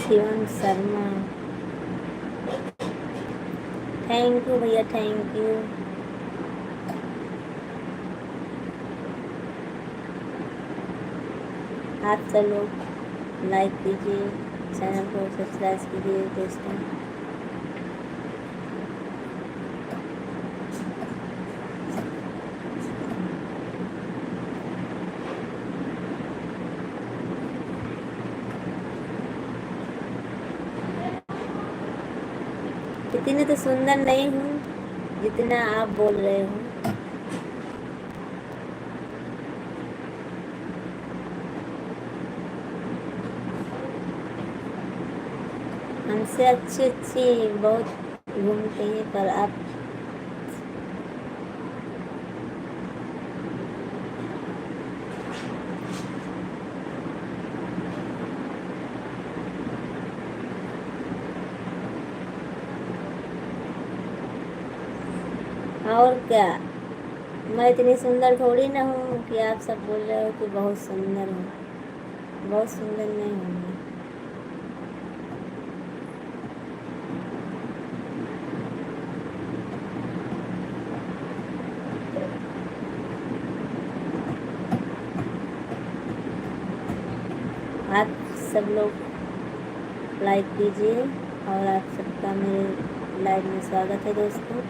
Shivam Sharma, thank you भैया, thank you. आप सब लोग लाइक कीजिए, चैनल को सब्सक्राइब कीजिए दोस्तों। इतनी तो सुंदर नहीं हूँ जितना आप बोल रहे हो। हमसे अच्छी अच्छी बहुत घूमते हैं, पर आप और क्या, मैं इतनी सुंदर थोड़ी ना हूँ कि आप सब बोल रहे हो कि बहुत सुंदर हूँ। बहुत सुंदर नहीं हूँ मैं। आप सब लोग लाइक कीजिए और आप सबका मेरे लाइव में स्वागत है दोस्तों।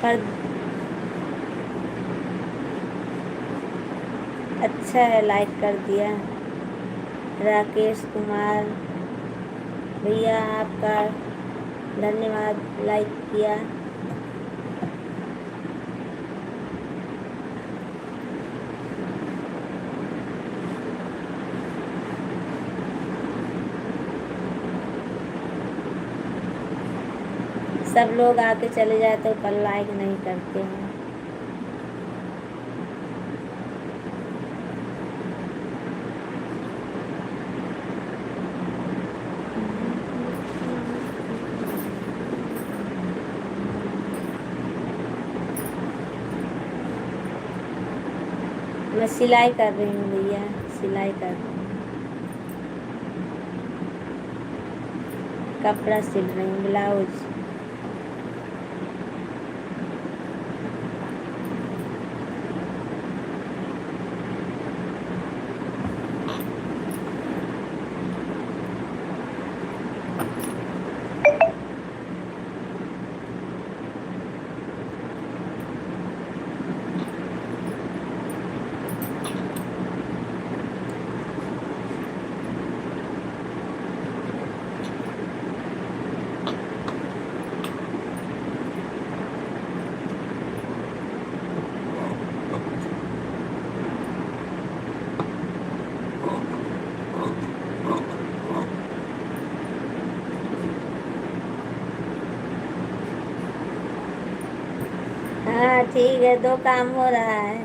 पर अच्छा है, लाइक कर दिया। राकेश कुमार भैया आपका धन्यवाद, लाइक किया। सब लोग आके चले जाते हो पर लाइक नहीं करते हैं। मैं सिलाई कर रही हूँ भैया, सिलाई कर रही हूँ, कपड़ा सिल रही हूँ, ब्लाउज। हाँ ठीक है, दो काम हो रहा है,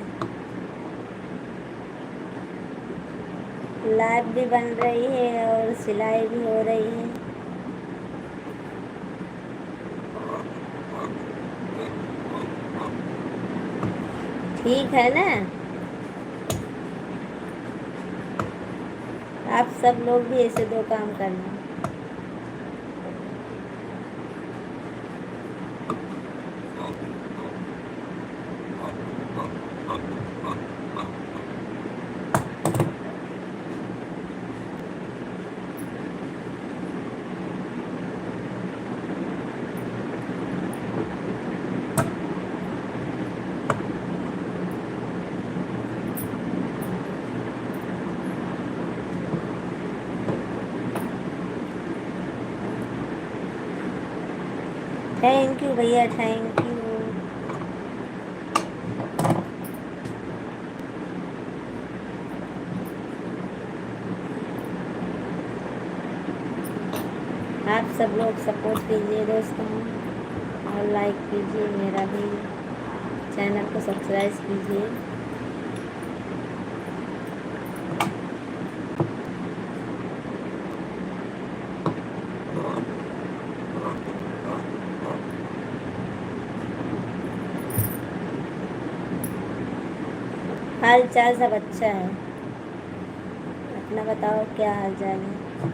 लाइव भी बन रही है और सिलाई भी हो रही है। ठीक है ना, आप सब लोग भी ऐसे दो काम करना। थैंक यू भैया, थैंक यू। आप सब लोग सपोर्ट कीजिए दोस्तों, और लाइक कीजिए, मेरा भी चैनल को सब्सक्राइब कीजिए। हाल चाल सब अच्छा है, अपना बताओ क्या हाल चाल है।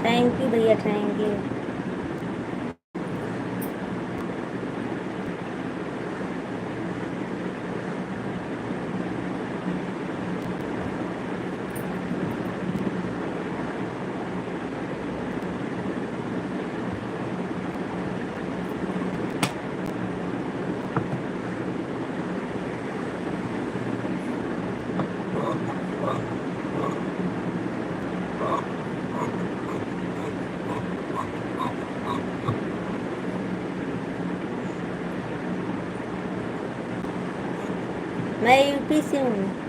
थैंक यू भैया, थैंक यू। मैं यूपी से हूँ।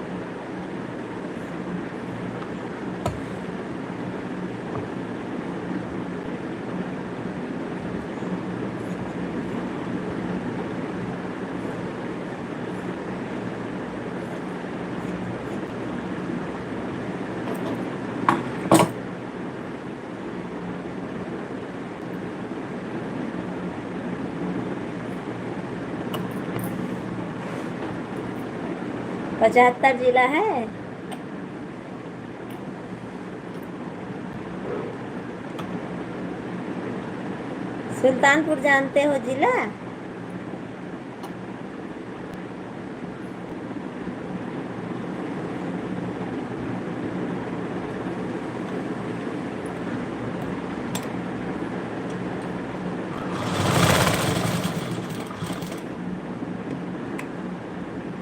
पचहत्तर जिला है। सुल्तानपुर जानते हो जिला?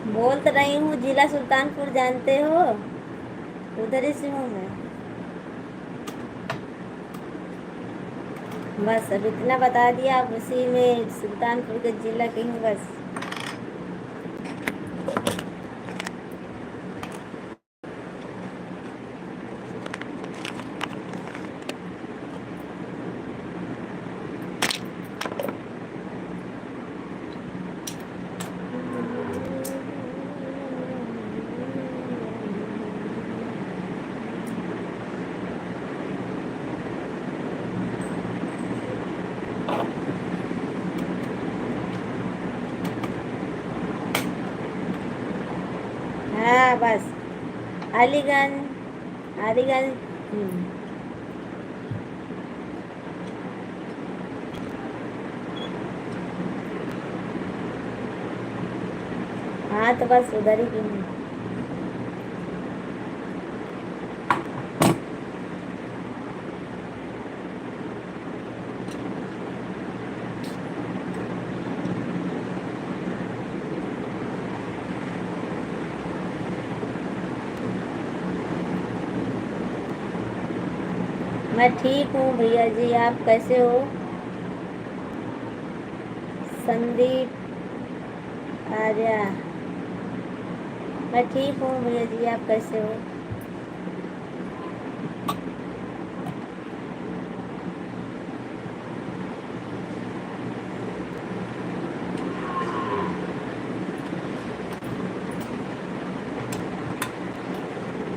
बोल तो रही हूँ, जिला सुल्तानपुर जानते हो? उधर ही से हूँ मैं। बस अब इतना बता दिया, आप उसी में सुल्तानपुर के जिला की हूँ बस। हाँ बस, अलीगंज, अलीगंज। हाँ तो बस उधर ही की हूँ। मैं ठीक हूँ भैया जी, आप कैसे हो? संदीप आर्या, मैं ठीक हूँ भैया जी, आप कैसे हो?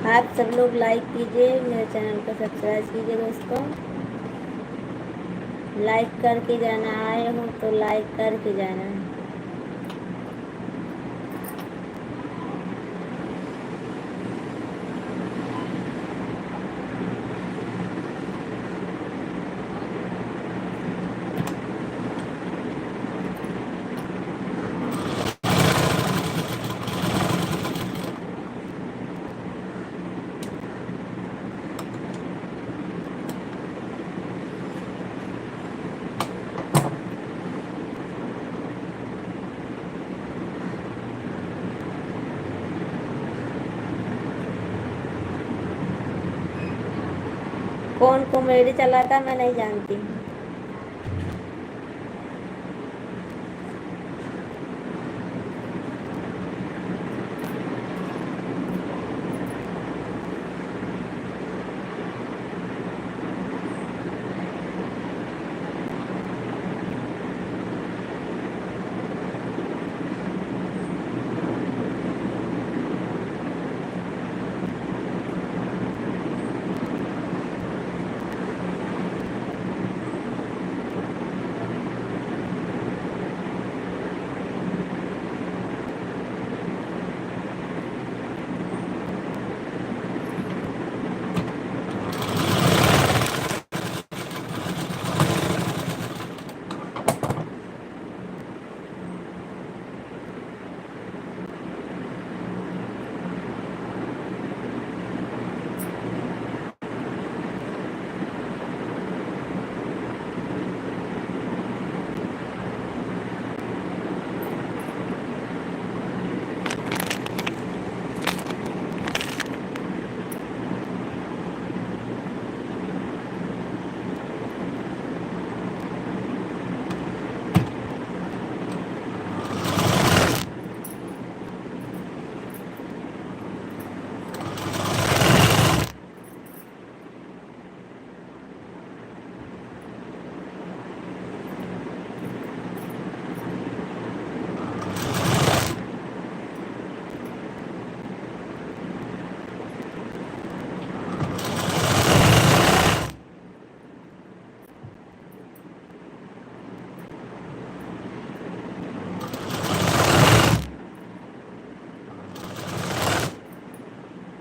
आप सब लोग लाइक कीजिए, मेरे चैनल को सब्सक्राइब कीजिए दोस्तों। लाइक करके जाना, आए हो तो लाइक करके जाना। कौन कॉमेडी चला था मैं नहीं जानती।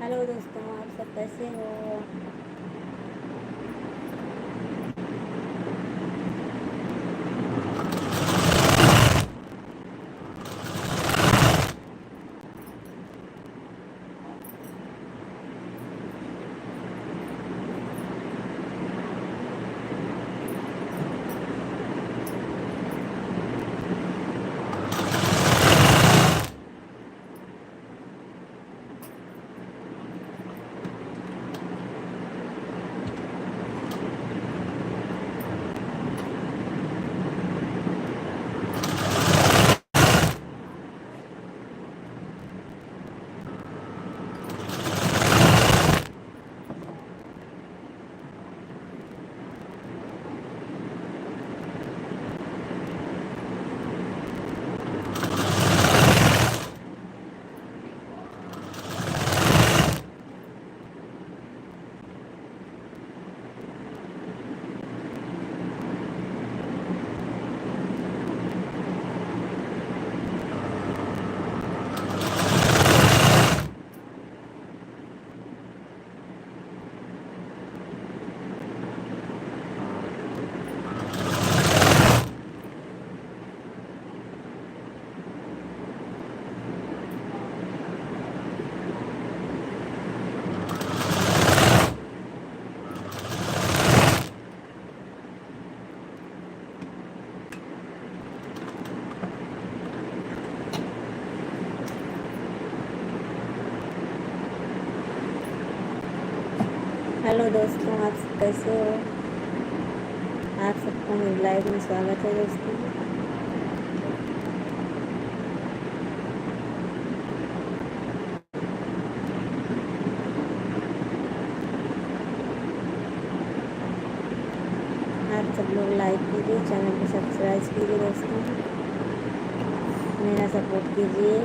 हेलो दोस्तों, आप सब कैसे हो? हेलो दोस्तों, आप सब कैसे हो? आप सबका मेरे लाइव में स्वागत है दोस्तों। आप सब लोग लाइक कीजिए, चैनल को सब्सक्राइब कीजिए दोस्तों, मेरा सपोर्ट कीजिए।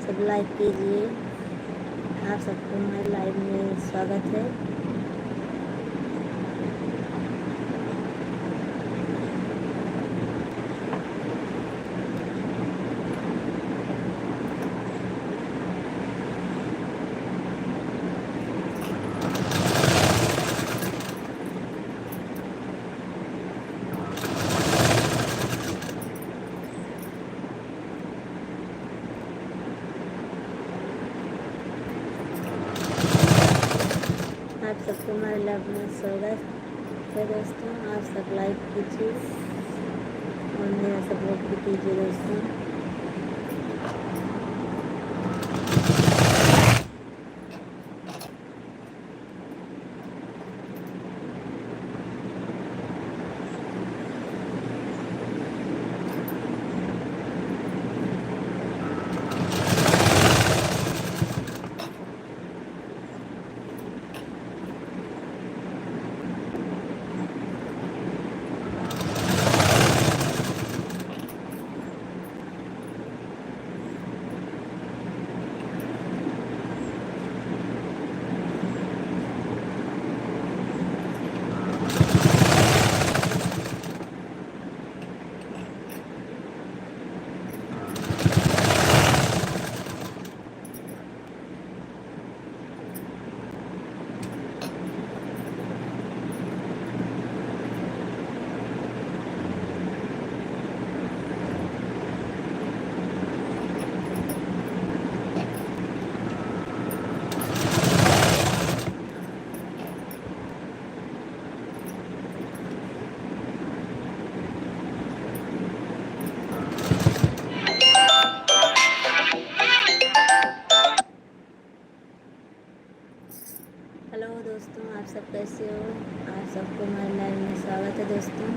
सब लाइक कीजिए। आप सबको हमारे लाइव में स्वागत है। आप सबको हमारे लाइव में स्वागत है दोस्तों। आप सब लाइक कीजिए और मेरा सपोर्ट भी कीजिए दोस्तों। हेलो दोस्तों, आप सब कैसे हो? आप सबको हमारे लाइव में स्वागत है दोस्तों।